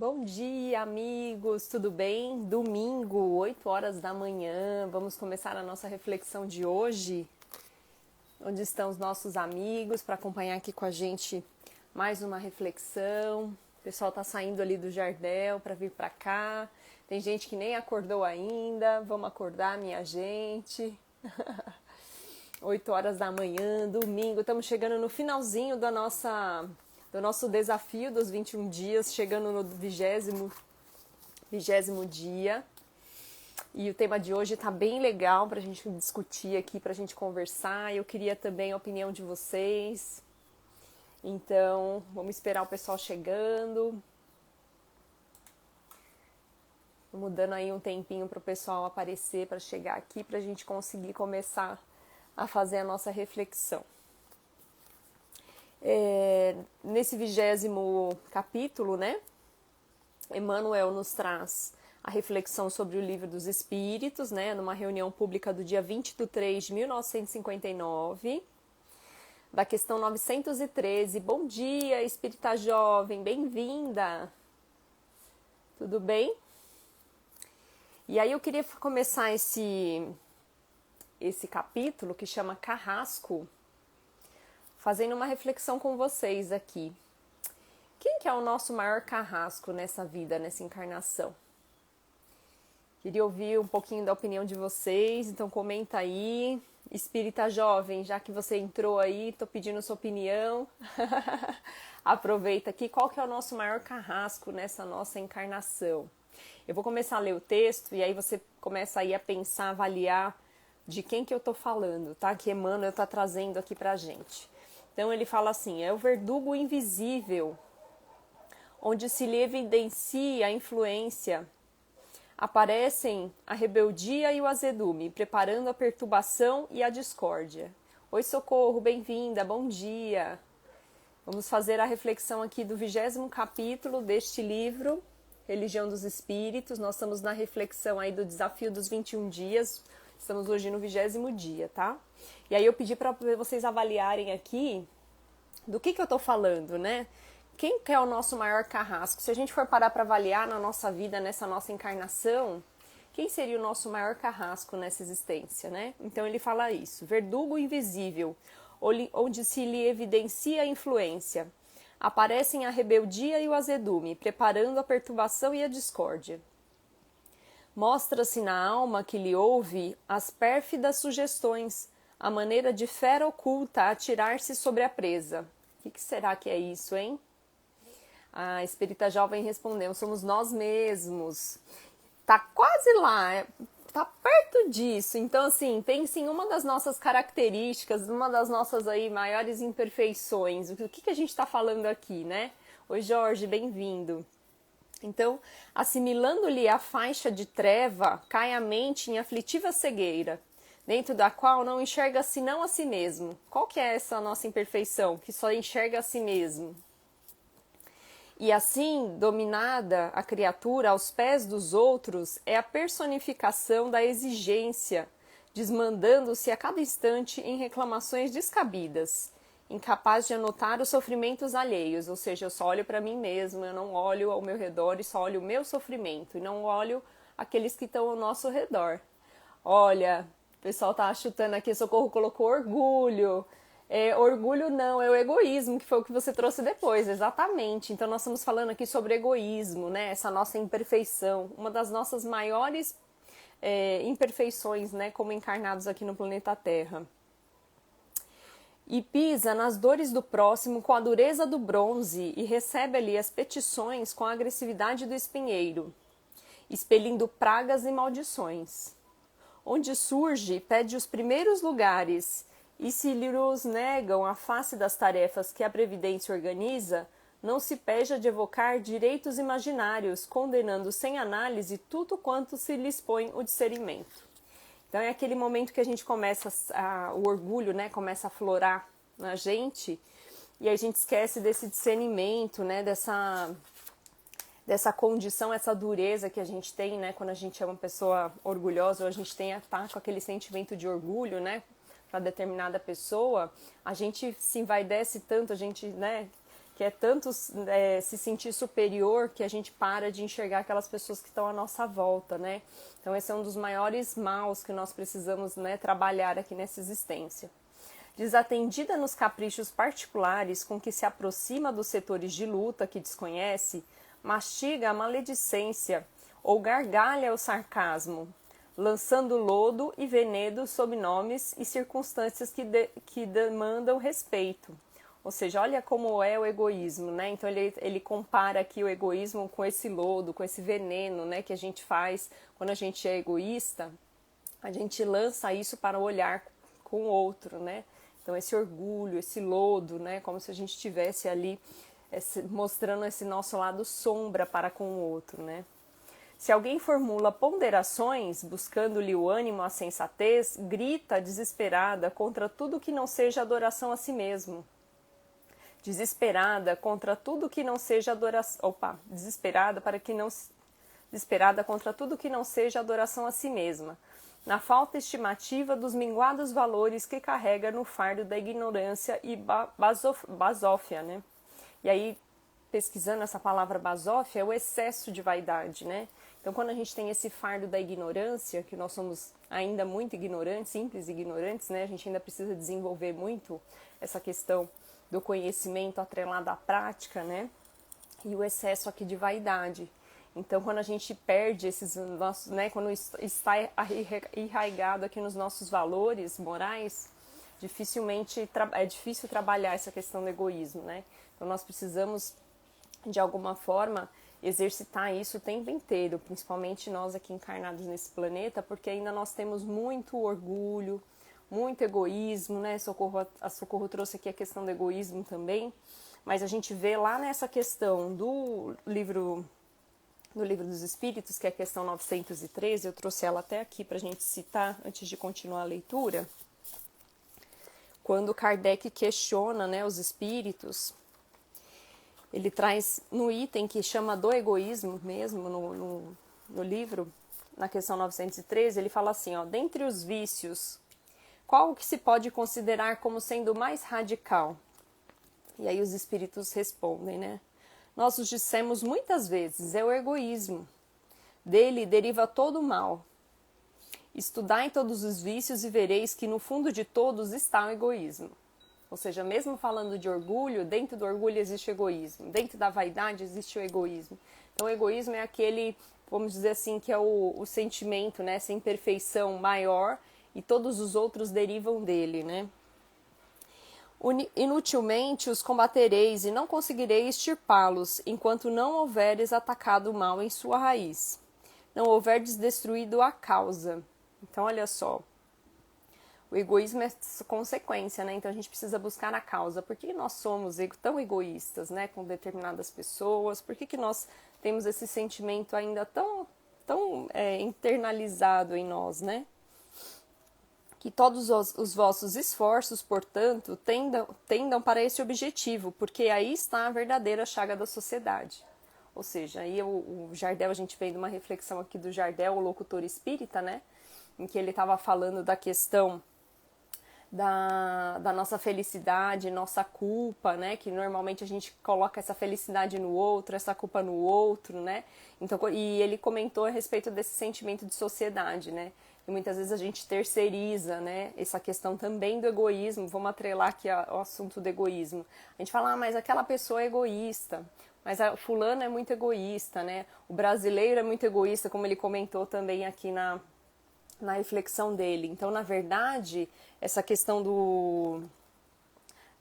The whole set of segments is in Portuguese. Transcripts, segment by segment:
Bom dia, amigos, tudo bem? Domingo, 8 horas da manhã, vamos começar a nossa reflexão de hoje. Onde estão os nossos amigos para acompanhar aqui com a gente mais uma reflexão? O pessoal tá saindo ali do Jardel para vir para cá. Tem gente que nem acordou ainda, vamos acordar, minha gente. 8 horas da manhã, domingo, estamos chegando no finalzinho do nosso desafio dos 21 dias, chegando no vigésimo dia. E o tema de hoje está bem legal para a gente discutir aqui, para a gente conversar. Eu queria também a opinião de vocês. Então, vamos esperar o pessoal chegando. Vamos dando aí um tempinho para o pessoal aparecer, para chegar aqui, para a gente conseguir começar a fazer a nossa reflexão. Nesse 20º capítulo, né, Emmanuel nos traz a reflexão sobre o Livro dos Espíritos, né, numa reunião pública do dia 20 de 3 de 1959, da questão 913. Bom dia, espírita jovem, bem-vinda! Tudo bem? E aí eu queria começar esse capítulo que chama Carrasco, fazendo uma reflexão com vocês aqui. Quem que é o nosso maior carrasco nessa vida, nessa encarnação? Queria ouvir um pouquinho da opinião de vocês, então comenta aí. Espírita jovem, já que você entrou aí, tô pedindo sua opinião. Aproveita aqui, qual que é o nosso maior carrasco nessa nossa encarnação? Eu vou começar a ler o texto e aí você começa aí a pensar, avaliar de quem que eu tô falando, tá? Que Emmanuel tá trazendo aqui pra gente. Então ele fala assim, é o verdugo invisível, onde se lhe evidencia a influência, aparecem a rebeldia e o azedume, preparando a perturbação e a discórdia. Oi, Socorro, bem-vinda, bom dia. Vamos fazer a reflexão aqui do 20º capítulo deste livro, Religião dos Espíritos. Nós estamos na reflexão aí do desafio dos 21 dias, estamos hoje no 20º dia, tá? E aí eu pedi para vocês avaliarem aqui do que eu tô falando, né? Quem que é o nosso maior carrasco? Se a gente for parar para avaliar na nossa vida, nessa nossa encarnação, quem seria o nosso maior carrasco nessa existência, né? Então ele fala isso, verdugo invisível, onde se lhe evidencia a influência, aparecem a rebeldia e o azedume, preparando a perturbação e a discórdia. Mostra-se na alma que lhe ouve as pérfidas sugestões, a maneira de fera oculta a atirar-se sobre a presa. O que será que é isso, hein? A espírita jovem respondeu, somos nós mesmos. Tá quase lá, tá perto disso. Então, assim, pense em uma das nossas características, uma das nossas aí maiores imperfeições. O que a gente tá falando aqui, né? Oi, Jorge, bem-vindo. Então, assimilando-lhe a faixa de treva, cai a mente em aflitiva cegueira, dentro da qual não enxerga senão a si mesmo. Qual que é essa nossa imperfeição? Que só enxerga a si mesmo. E assim, dominada a criatura aos pés dos outros, é a personificação da exigência, desmandando-se a cada instante em reclamações descabidas, incapaz de anotar os sofrimentos alheios, ou seja, eu só olho para mim mesmo, eu não olho ao meu redor e só olho o meu sofrimento, e não olho aqueles que estão ao nosso redor. Olha, o pessoal tá chutando aqui, Socorro colocou orgulho. Orgulho não, é o egoísmo, que foi o que você trouxe depois, exatamente. Então nós estamos falando aqui sobre egoísmo, né? Essa nossa imperfeição, uma das nossas maiores imperfeições, né? Como encarnados aqui no planeta Terra. E pisa nas dores do próximo com a dureza do bronze e recebe ali as petições com a agressividade do espinheiro, expelindo pragas e maldições. Onde surge, pede os primeiros lugares, e se lhes negam a face das tarefas que a Previdência organiza, não se peja de evocar direitos imaginários, condenando sem análise tudo quanto se lhes põe o discernimento. Então é aquele momento que a gente começa, o orgulho, né, começa a aflorar na gente, e a gente esquece desse discernimento, né, dessa condição, essa dureza que a gente tem, né, quando a gente é uma pessoa orgulhosa, ou a gente tá com aquele sentimento de orgulho, né, para determinada pessoa, a gente se envaidece tanto, a gente, né, quer tanto se sentir superior que a gente para de enxergar aquelas pessoas que estão à nossa volta, né? Então esse é um dos maiores maus que nós precisamos, né, trabalhar aqui nessa existência. Desatendida nos caprichos particulares com que se aproxima dos setores de luta que desconhece, mastiga a maledicência ou gargalha o sarcasmo, lançando lodo e veneno sob nomes e circunstâncias que demandam respeito. Ou seja, olha como é o egoísmo, né? Então ele compara aqui o egoísmo com esse lodo, com esse veneno, né, que a gente faz quando a gente é egoísta. A gente lança isso para olhar com o outro, né? Então esse orgulho, esse lodo, né, como se a gente estivesse ali mostrando esse nosso lado sombra para com o outro, né? Se alguém formula ponderações, buscando-lhe o ânimo, a sensatez, grita desesperada contra tudo que não seja adoração a si mesmo. Desesperada contra tudo que não seja adoração. Desesperada contra tudo que não seja adoração a si mesma, na falta estimativa dos minguados valores que carrega no fardo da ignorância e basófia, né? E aí, pesquisando essa palavra basófia, é o excesso de vaidade, né? Então, quando a gente tem esse fardo da ignorância, que nós somos ainda muito ignorantes, simples ignorantes, né? A gente ainda precisa desenvolver muito essa questão do conhecimento atrelado à prática, né? E o excesso aqui de vaidade. Então, quando a gente perde esses nossos, né? Quando está enraizado aqui nos nossos valores morais, dificilmente é difícil trabalhar essa questão do egoísmo, né? Então, nós precisamos, de alguma forma, exercitar isso o tempo inteiro, principalmente nós aqui encarnados nesse planeta, porque ainda nós temos muito orgulho, muito egoísmo, né? A Socorro trouxe aqui a questão do egoísmo também, mas a gente vê lá nessa questão do livro dos Espíritos, que é a questão 913, eu trouxe ela até aqui para a gente citar antes de continuar a leitura, quando Kardec questiona, né, os espíritos. Ele traz no item que chama do egoísmo mesmo, no livro, na questão 913, ele fala assim, ó, dentre os vícios, qual que se pode considerar como sendo o mais radical? E aí os espíritos respondem, né? Nós os dissemos muitas vezes, é o egoísmo. Dele deriva todo o mal. Estudai todos os vícios e vereis que no fundo de todos está o egoísmo. Ou seja, mesmo falando de orgulho, dentro do orgulho existe egoísmo. Dentro da vaidade existe o egoísmo. Então, o egoísmo é aquele, vamos dizer assim, que é o sentimento, né? Essa imperfeição maior e todos os outros derivam dele, né? Inutilmente os combatereis e não conseguireis extirpá-los, enquanto não houveres atacado o mal em sua raiz. Não houverdes destruído a causa. Então, olha só. O egoísmo é consequência, né? Então a gente precisa buscar a causa. Por que nós somos tão egoístas, né? Com determinadas pessoas? Por que nós temos esse sentimento ainda tão internalizado em nós, né? Que todos os vossos esforços, portanto, tendam para esse objetivo, porque aí está a verdadeira chaga da sociedade. Ou seja, aí o Jardel, a gente vem de uma reflexão aqui do Jardel, o locutor espírita, né? Em que ele estava falando da questão da nossa felicidade, nossa culpa, né? Que normalmente a gente coloca essa felicidade no outro, essa culpa no outro, né? Então, e ele comentou a respeito desse sentimento de sociedade, né? E muitas vezes a gente terceiriza, né? Essa questão também do egoísmo. Vamos atrelar aqui ao assunto do egoísmo. A gente fala, mas aquela pessoa é egoísta. Mas a fulana é muito egoísta, né? O brasileiro é muito egoísta, como ele comentou também aqui na reflexão dele. Então, na verdade, essa questão do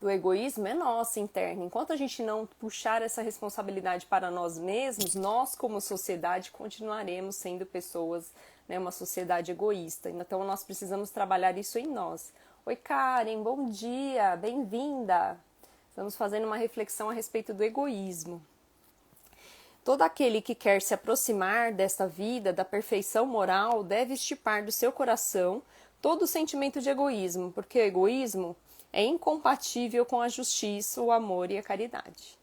egoísmo é nossa, interna. Enquanto a gente não puxar essa responsabilidade para nós mesmos, nós, como sociedade, continuaremos sendo pessoas, né, uma sociedade egoísta. Então, nós precisamos trabalhar isso em nós. Oi, Karen, bom dia, bem-vinda. Estamos fazendo uma reflexão a respeito do egoísmo. Todo aquele que quer se aproximar desta vida, da perfeição moral, deve extirpar do seu coração todo o sentimento de egoísmo, porque o egoísmo é incompatível com a justiça, o amor e a caridade.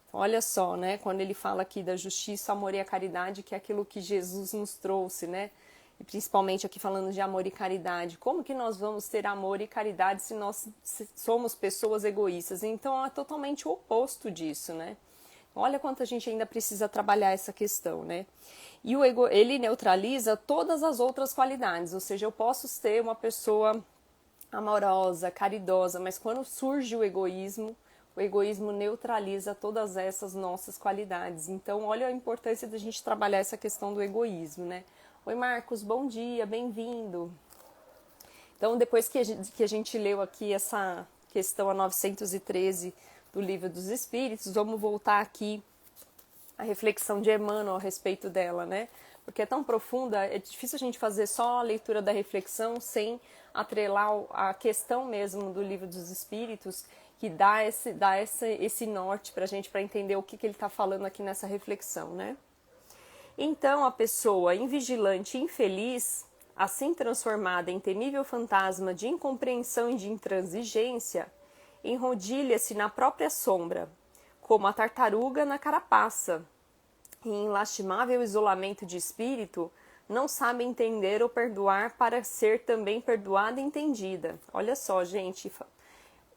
Então, olha só, né, quando ele fala aqui da justiça, amor e a caridade, que é aquilo que Jesus nos trouxe, né, e principalmente aqui falando de amor e caridade. Como que nós vamos ter amor e caridade se nós somos pessoas egoístas? Então é totalmente o oposto disso, né? Olha quanto a gente ainda precisa trabalhar essa questão, né? E ele neutraliza todas as outras qualidades, ou seja, eu posso ser uma pessoa amorosa, caridosa, mas quando surge o egoísmo neutraliza todas essas nossas qualidades. Então, olha a importância da gente trabalhar essa questão do egoísmo, né? Oi, Marcos, bom dia, bem-vindo. Então, depois que a gente leu aqui essa questão a 913 do Livro dos Espíritos, vamos voltar aqui à reflexão de Emmanuel a respeito dela, né? Porque é tão profunda, é difícil a gente fazer só a leitura da reflexão sem atrelar a questão mesmo do Livro dos Espíritos, que dá esse norte para a gente, para entender o que ele está falando aqui nessa reflexão, né? Então, a pessoa invigilante e infeliz, assim transformada em temível fantasma de incompreensão e de intransigência, enrodilha-se na própria sombra, como a tartaruga na carapaça, e em lastimável isolamento de espírito, não sabe entender ou perdoar para ser também perdoada e entendida. Olha só, gente,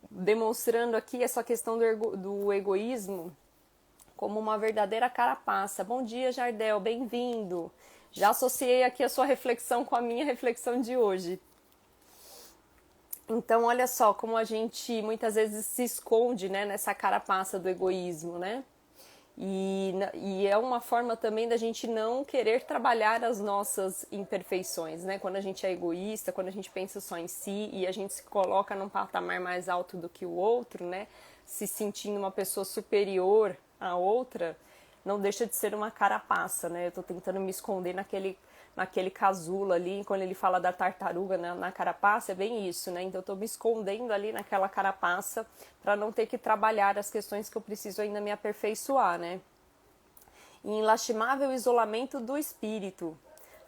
demonstrando aqui essa questão do egoísmo como uma verdadeira carapaça. Bom dia, Jardel, bem-vindo. Já associei aqui a sua reflexão com a minha reflexão de hoje. Então, olha só como a gente muitas vezes se esconde, né, nessa carapaça do egoísmo, né? E é uma forma também da gente não querer trabalhar as nossas imperfeições, né? Quando a gente é egoísta, quando a gente pensa só em si e a gente se coloca num patamar mais alto do que o outro, né? Se sentindo uma pessoa superior à outra, não deixa de ser uma carapaça, né? Eu tô tentando me esconder naquele casulo ali, quando ele fala da tartaruga na carapaça, é bem isso, né? Então eu tô me escondendo ali naquela carapaça para não ter que trabalhar as questões que eu preciso ainda me aperfeiçoar, né? E em lastimável isolamento do espírito,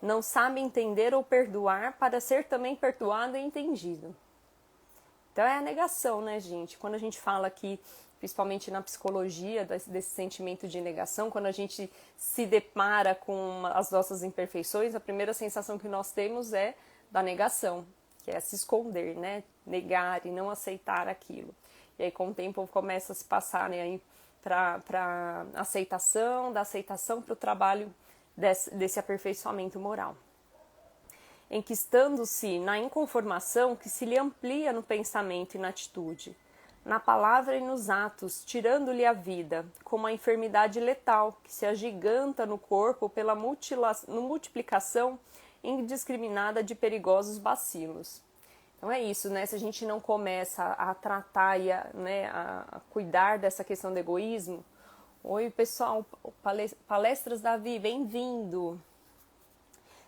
não sabe entender ou perdoar para ser também perdoado e entendido. Então é a negação, né, gente? Quando a gente fala aqui, principalmente na psicologia, desse sentimento de negação, quando a gente se depara com as nossas imperfeições, a primeira sensação que nós temos é da negação, que é se esconder, né? Negar e não aceitar aquilo. E aí, com o tempo, começa a se passar, né, para aceitação, da aceitação para o trabalho desse aperfeiçoamento moral. Enquistando-se na inconformação que se lhe amplia no pensamento e na atitude, na palavra e nos atos, tirando-lhe a vida, como a enfermidade letal que se agiganta no corpo pela multiplicação indiscriminada de perigosos bacilos. Então é isso, né? Se a gente não começa a tratar e a cuidar dessa questão do egoísmo... Oi, pessoal, Palestras Davi, bem-vindo!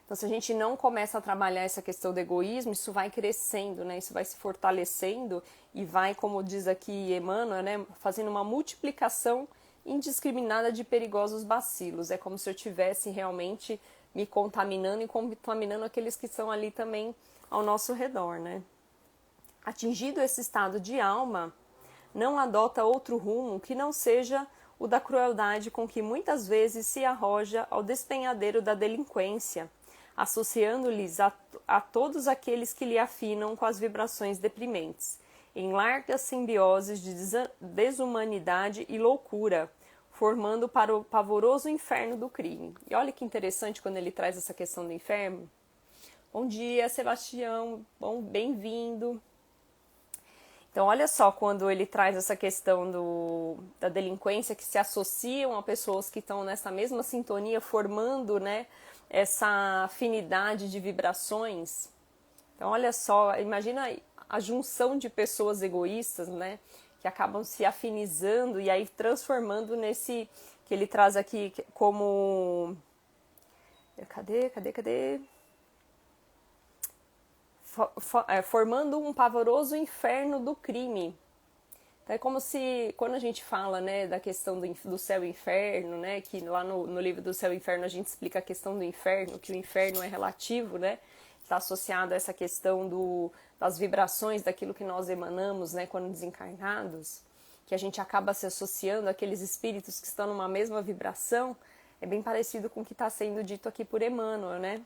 Então, se a gente não começa a trabalhar essa questão do egoísmo, isso vai crescendo, né? Isso vai se fortalecendo e vai, como diz aqui Emmanuel, né, fazendo uma multiplicação indiscriminada de perigosos bacilos. É como se eu estivesse realmente me contaminando e contaminando aqueles que estão ali também ao nosso redor, né? Atingido esse estado de alma, não adota outro rumo que não seja o da crueldade com que muitas vezes se arroja ao despenhadeiro da delinquência, associando-lhes a todos aqueles que lhe afinam com as vibrações deprimentes, em largas simbioses de desumanidade e loucura, formando para o pavoroso inferno do crime. E olha que interessante quando ele traz essa questão do inferno. Bom dia, Sebastião, bem-vindo. Então, olha só quando ele traz essa questão da delinquência que se associam a pessoas que estão nessa mesma sintonia, formando, né, essa afinidade de vibrações. Então, olha só, imagina a junção de pessoas egoístas, né, que acabam se afinizando e aí transformando nesse, que ele traz aqui como... Cadê? Formando um pavoroso inferno do crime. Então, é como se, quando a gente fala, né, da questão do céu e inferno, né, que lá no livro do céu e inferno a gente explica a questão do inferno, que o inferno é relativo, né, está associado a essa questão das vibrações, daquilo que nós emanamos, né, quando desencarnados, que a gente acaba se associando àqueles espíritos que estão numa mesma vibração, é bem parecido com o que está sendo dito aqui por Emmanuel, né?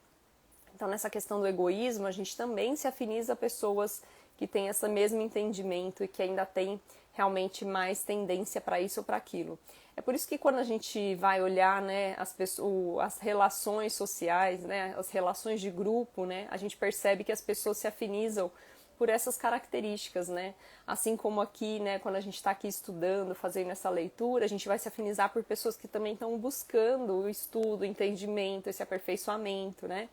Então, nessa questão do egoísmo, a gente também se afiniza a pessoas que têm esse mesmo entendimento e que ainda têm realmente mais tendência para isso ou para aquilo. É por isso que quando a gente vai olhar, né, as relações sociais, né, as relações de grupo, né, a gente percebe que as pessoas se afinizam por essas características, né? Assim como aqui, né, quando a gente está aqui estudando, fazendo essa leitura, a gente vai se afinizar por pessoas que também estão buscando o estudo, o entendimento, esse aperfeiçoamento, né?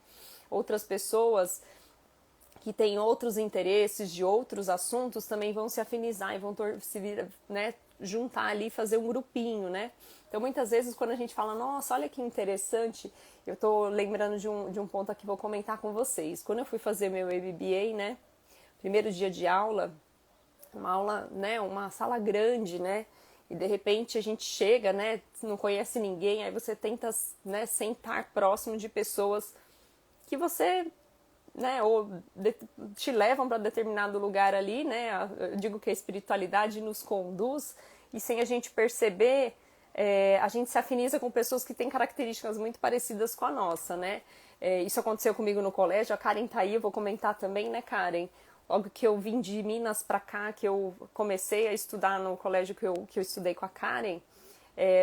Outras pessoas que têm outros interesses de outros assuntos também vão se afinizar e vão né, juntar ali, fazer um grupinho, né? Então, muitas vezes, quando a gente fala, nossa, olha que interessante, eu tô lembrando de um ponto aqui, vou comentar com vocês. Quando eu fui fazer meu MBA, né, primeiro dia de aula, uma aula, né, uma sala grande, né, e de repente a gente chega, né, não conhece ninguém, aí você tenta, né, sentar próximo de pessoas que você, né, ou te levam para determinado lugar ali, né, eu digo que a espiritualidade nos conduz, e sem a gente perceber, a gente se afiniza com pessoas que têm características muito parecidas com a nossa, né. Isso aconteceu comigo no colégio, a Karen tá aí, eu vou comentar também, né, Karen? Logo que eu vim de Minas para cá, que eu comecei a estudar no colégio que eu estudei com a Karen,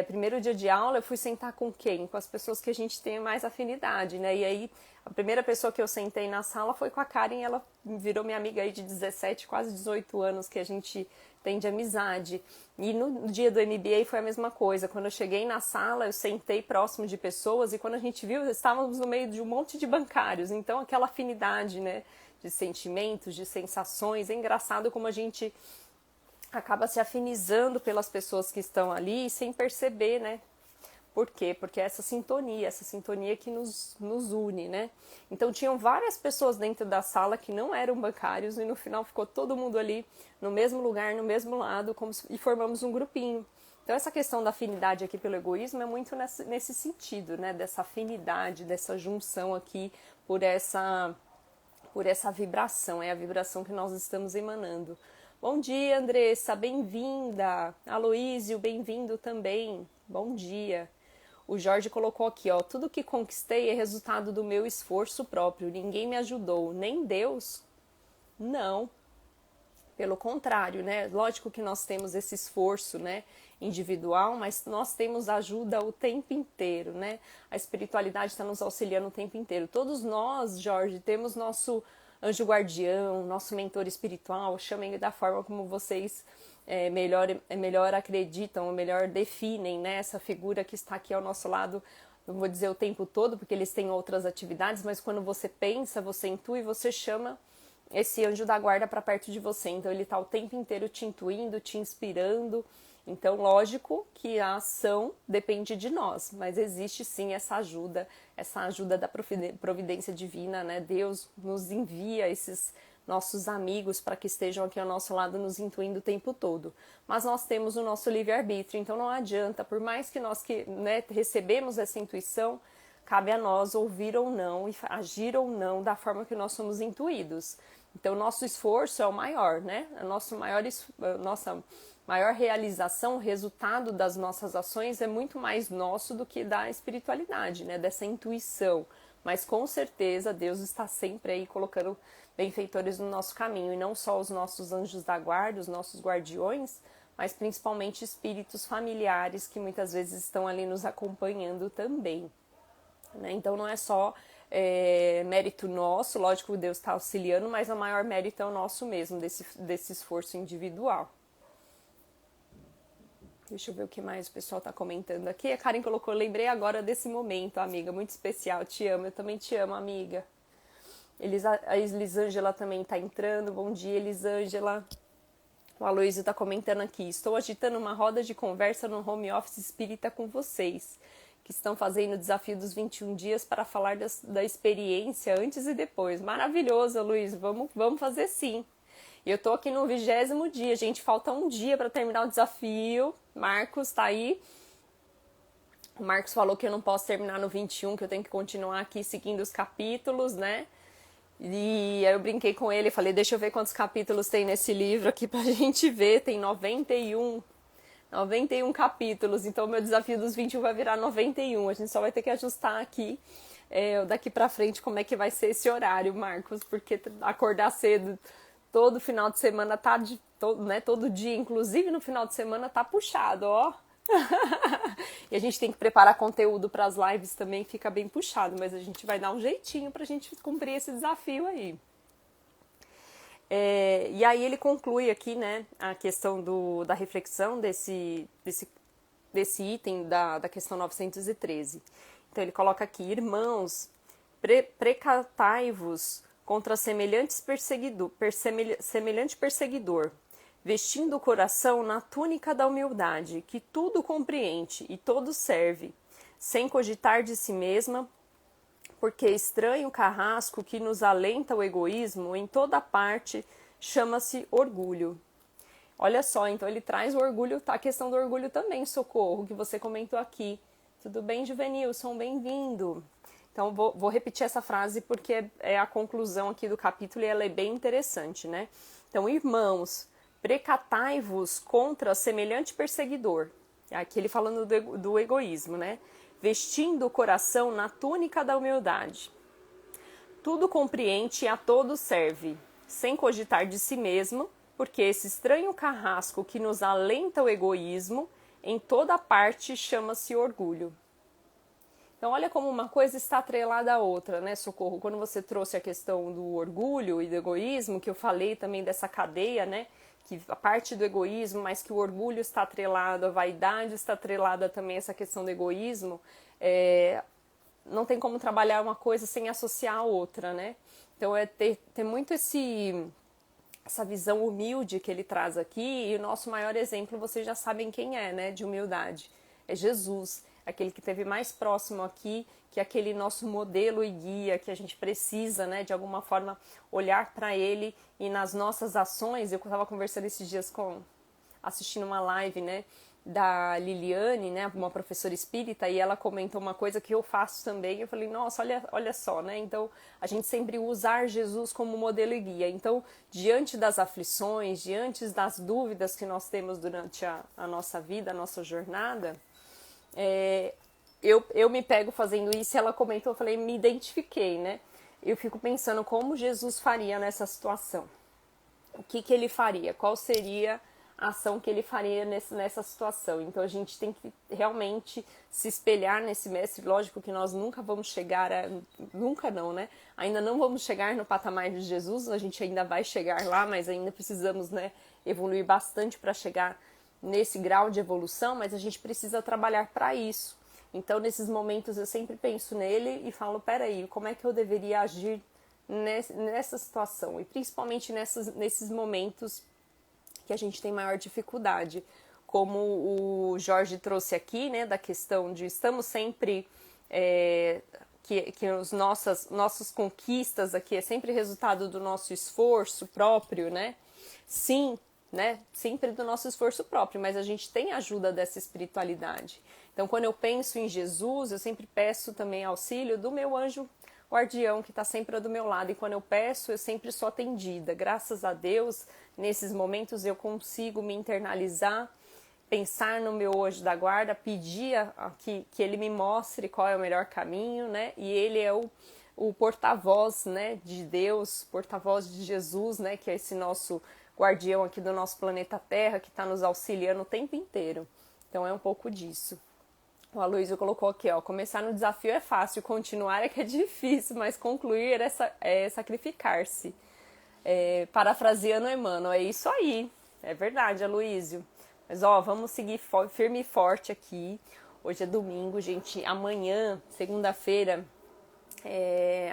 primeiro dia de aula eu fui sentar com quem? Com as pessoas que a gente tem mais afinidade, né? E aí a primeira pessoa que eu sentei na sala foi com a Karen, ela virou minha amiga aí de 17, quase 18 anos que a gente tem de amizade. E no dia do MBA foi a mesma coisa. Quando eu cheguei na sala, eu sentei próximo de pessoas e quando a gente viu, estávamos no meio de um monte de bancários. Então aquela afinidade, né? De sentimentos, de sensações. É engraçado como a gente acaba se afinizando pelas pessoas que estão ali sem perceber, né? Por quê? Porque é essa sintonia que nos une, né? Então tinham várias pessoas dentro da sala que não eram bancários e no final ficou todo mundo ali no mesmo lugar, no mesmo lado e formamos um grupinho. Então essa questão da afinidade aqui pelo egoísmo é muito nesse sentido, né? Dessa afinidade, dessa junção aqui por essa vibração, é a vibração que nós estamos emanando. Bom dia, Andressa, bem-vinda. Aloísio, bem-vindo também. Bom dia. O Jorge colocou aqui, ó, tudo que conquistei é resultado do meu esforço próprio. Ninguém me ajudou, nem Deus. Não. Pelo contrário, né? Lógico que nós temos esse esforço, né, individual, mas nós temos ajuda o tempo inteiro, né? A espiritualidade está nos auxiliando o tempo inteiro. Todos nós, Jorge, temos nosso anjo guardião, nosso mentor espiritual, chamem da forma como vocês melhor acreditam, melhor definem, né, essa figura que está aqui ao nosso lado, não vou dizer o tempo todo, porque eles têm outras atividades, mas quando você pensa, você intui, você chama esse anjo da guarda para perto de você. Então ele está o tempo inteiro te intuindo, te inspirando. Então, lógico que a ação depende de nós, mas existe sim essa ajuda da providência divina, né? Deus nos envia esses nossos amigos para que estejam aqui ao nosso lado nos intuindo o tempo todo. Mas nós temos o nosso livre-arbítrio, então não adianta, por mais que nós recebemos essa intuição, cabe a nós ouvir ou não e agir ou não da forma que nós somos intuídos. Então, nosso esforço é o maior, né? Nossa maior realização, o resultado das nossas ações é muito mais nosso do que da espiritualidade, né? Dessa intuição. Mas com certeza Deus está sempre aí colocando benfeitores no nosso caminho, e não só os nossos anjos da guarda, os nossos guardiões, mas principalmente espíritos familiares que muitas vezes estão ali nos acompanhando também, né? Então não é só mérito nosso, lógico que Deus está auxiliando, mas o maior mérito é o nosso mesmo, desse esforço individual. Deixa eu ver o que mais o pessoal está comentando aqui. A Karen colocou, lembrei agora desse momento, amiga, muito especial, te amo, eu também te amo, amiga. A Elisângela também está entrando, bom dia, Elisângela. O Aloysio está comentando aqui, estou agitando uma roda de conversa no home office espírita com vocês, que estão fazendo o desafio dos 21 dias para falar da experiência antes e depois. Maravilhoso, Aloysio, vamos fazer sim. E eu tô aqui no 20º dia, gente, falta um dia para terminar o desafio. Marcos tá aí. O Marcos falou que eu não posso terminar no 21, que eu tenho que continuar aqui seguindo os capítulos, né? E aí eu brinquei com ele, falei, deixa eu ver quantos capítulos tem nesse livro aqui pra gente ver. Tem 91 capítulos, então o meu desafio dos 21 vai virar 91. A gente só vai ter que ajustar aqui daqui pra frente como é que vai ser esse horário, Marcos, porque acordar cedo todo final de semana tá todo dia, inclusive no final de semana tá puxado, ó. E a gente tem que preparar conteúdo para as lives também, fica bem puxado, mas a gente vai dar um jeitinho pra gente cumprir esse desafio aí. E aí ele conclui aqui, né, a questão da reflexão desse item da questão 913. Então ele coloca aqui: irmãos, precatai-vos contra semelhante perseguidor, vestindo o coração na túnica da humildade, que tudo compreende e todo serve, sem cogitar de si mesma, porque estranho carrasco que nos alenta o egoísmo em toda parte chama-se orgulho. Olha só, então ele traz o orgulho, a questão do orgulho também, Socorro, que você comentou aqui. Tudo bem, Juvenilson? Bem-vindo. Então, vou repetir essa frase porque é a conclusão aqui do capítulo e ela é bem interessante, né? Então, irmãos, precatai-vos contra semelhante perseguidor. Aqui ele falando do egoísmo, né? Vestindo o coração na túnica da humildade. Tudo compreende e a todos serve, sem cogitar de si mesmo, porque esse estranho carrasco que nos alenta o egoísmo, em toda parte chama-se orgulho. Então, olha como uma coisa está atrelada à outra, né, Socorro? Quando você trouxe a questão do orgulho e do egoísmo, que eu falei também dessa cadeia, né, que a parte do egoísmo, mas que o orgulho está atrelado, a vaidade está atrelada também a essa questão do egoísmo, não tem como trabalhar uma coisa sem associar a outra, né? Então, ter muito essa visão humilde que ele traz aqui, e o nosso maior exemplo, vocês já sabem quem é, né, de humildade, é Jesus, aquele que esteve mais próximo aqui, que é aquele nosso modelo e guia, que a gente precisa, né, de alguma forma olhar para ele e nas nossas ações. Eu estava conversando esses dias assistindo uma live, né, da Liliane, né, uma professora espírita, e ela comentou uma coisa que eu faço também. Eu falei, nossa, olha só, né? Então, a gente sempre usar Jesus como modelo e guia. Então, diante das aflições, diante das dúvidas que nós temos durante a nossa vida, a nossa jornada, eu me pego fazendo isso. E ela comentou, eu falei, me identifiquei, né? Eu fico pensando como Jesus faria nessa situação. O que ele faria? Qual seria a ação que ele faria nessa situação? Então a gente tem que realmente se espelhar nesse mestre. Lógico que nós nunca vamos chegar nunca não, né? Ainda não vamos chegar no patamar de Jesus, a gente ainda vai chegar lá, mas ainda precisamos, né, evoluir bastante para chegar nesse grau de evolução, mas a gente precisa trabalhar para isso. Então nesses momentos eu sempre penso nele e falo, peraí, como é que eu deveria agir nessa situação? E principalmente nesses momentos que a gente tem maior dificuldade, como o Jorge trouxe aqui, né, da questão de estamos sempre, que os nossas conquistas aqui é sempre resultado do nosso esforço próprio, né? Sim, né, sempre do nosso esforço próprio, mas a gente tem a ajuda dessa espiritualidade. Então, quando eu penso em Jesus, eu sempre peço também auxílio do meu anjo guardião, que está sempre do meu lado, e quando eu peço, eu sempre sou atendida. Graças a Deus, nesses momentos eu consigo me internalizar, pensar no meu anjo da guarda, pedir que ele me mostre qual é o melhor caminho, né? E ele é o porta-voz, né, de Deus, porta-voz de Jesus, né, que é esse nosso guardião aqui do nosso planeta Terra, que está nos auxiliando o tempo inteiro. Então é um pouco disso. O Aloysio colocou aqui, ó, começar no desafio é fácil, continuar é que é difícil, mas concluir é sacrificar-se. Parafraseando Emmanuel, é isso aí, é verdade, Aloysio. Mas ó, vamos seguir firme e forte aqui. Hoje é domingo, gente. Amanhã, segunda-feira,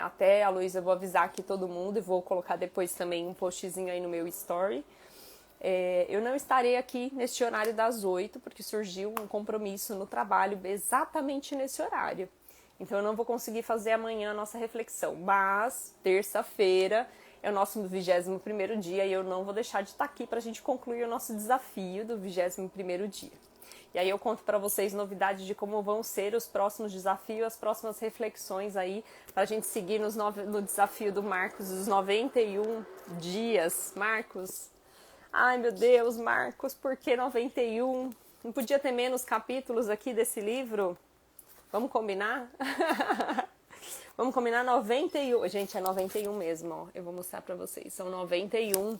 até, Aloysio, eu vou avisar aqui todo mundo e vou colocar depois também um postzinho aí no meu story. Eu não estarei aqui neste horário das 8, porque surgiu um compromisso no trabalho exatamente nesse horário. Então eu não vou conseguir fazer amanhã a nossa reflexão. Mas, terça-feira, é o nosso 21º dia e eu não vou deixar de estar aqui para a gente concluir o nosso desafio do 21º dia. E aí eu conto para vocês novidades de como vão ser os próximos desafios, as próximas reflexões aí, para a gente seguir no desafio do Marcos, os 91 dias. Marcos, ai meu Deus, Marcos, por que 91? Não podia ter menos capítulos aqui desse livro? Vamos combinar? Vamos combinar 91. Gente, é 91 mesmo, ó. Eu vou mostrar pra vocês. São 91.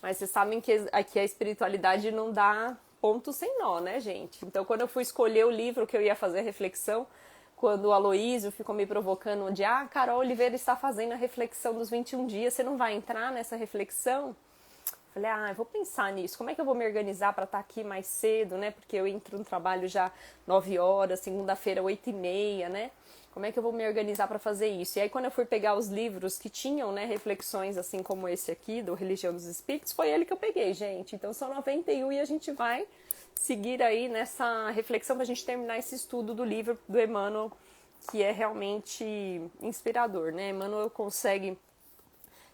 Mas vocês sabem que aqui a espiritualidade não dá ponto sem nó, né, gente? Então, quando eu fui escolher o livro que eu ia fazer a reflexão, quando o Aloísio ficou me provocando de Carol Oliveira está fazendo a reflexão dos 21 dias, você não vai entrar nessa reflexão? Falei, eu vou pensar nisso, como é que eu vou me organizar para estar aqui mais cedo, né? Porque eu entro no trabalho já 9 horas, segunda-feira 8h30, né? Como é que eu vou me organizar para fazer isso? E aí quando eu fui pegar os livros que tinham, né, reflexões assim como esse aqui, do Religião dos Espíritos, foi ele que eu peguei, gente. Então são 91 e a gente vai seguir aí nessa reflexão para a gente terminar esse estudo do livro do Emmanuel, que é realmente inspirador, né? Emmanuel consegue,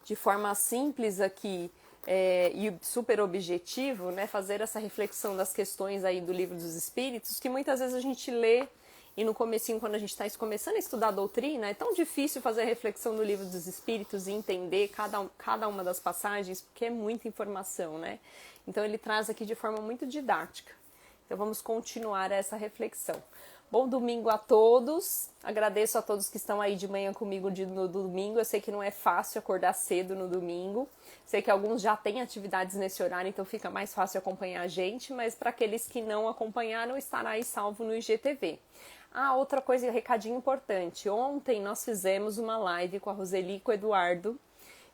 de forma simples aqui, e super objetivo, né, fazer essa reflexão das questões aí do Livro dos Espíritos, que muitas vezes a gente lê e no comecinho, quando a gente está começando a estudar a doutrina, é tão difícil fazer a reflexão do Livro dos Espíritos e entender cada uma das passagens, porque é muita informação, né? Então ele traz aqui de forma muito didática. Então vamos continuar essa reflexão. Bom domingo a todos, agradeço a todos que estão aí de manhã comigo no domingo, eu sei que não é fácil acordar cedo no domingo, sei que alguns já têm atividades nesse horário, então fica mais fácil acompanhar a gente, mas para aqueles que não acompanharam, estará aí salvo no IGTV. Outra coisa, recadinho importante, ontem nós fizemos uma live com a Roseli e com o Eduardo,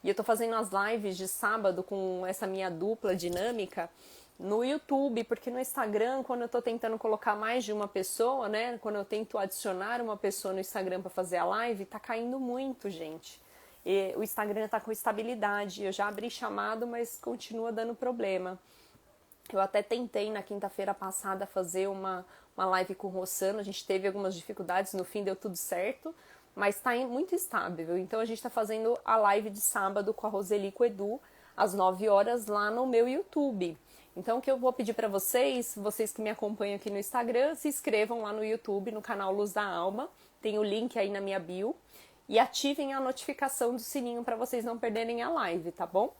e eu tô fazendo as lives de sábado com essa minha dupla dinâmica, no YouTube, porque no Instagram, quando eu tô tentando colocar mais de uma pessoa, né, quando eu tento adicionar uma pessoa no Instagram para fazer a live, tá caindo muito, gente. E o Instagram tá com estabilidade, eu já abri chamado, mas continua dando problema. Eu até tentei na quinta-feira passada fazer uma live com o Rossano, a gente teve algumas dificuldades, no fim deu tudo certo, mas tá muito estável. Então a gente tá fazendo a live de sábado com a Roseli e com o Edu, às 9 horas lá no meu YouTube. Então, o que eu vou pedir para vocês que me acompanham aqui no Instagram, se inscrevam lá no YouTube, no canal Luz da Alma, tem o link aí na minha bio, e ativem a notificação do sininho para vocês não perderem a live, tá bom?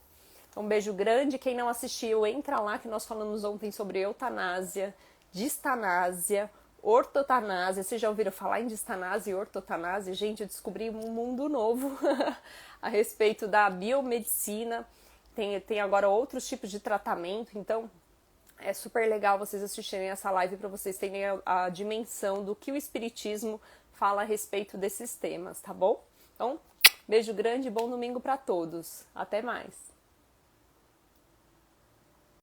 Então, um beijo grande, quem não assistiu, entra lá, que nós falamos ontem sobre eutanásia, distanásia, ortotanásia. Vocês já ouviram falar em distanásia e ortotanásia? Gente, eu descobri um mundo novo a respeito da biomedicina. Tem agora outros tipos de tratamento, então é super legal vocês assistirem essa live para vocês terem a dimensão do que o Espiritismo fala a respeito desses temas, tá bom? Então, beijo grande e bom domingo para todos. Até mais!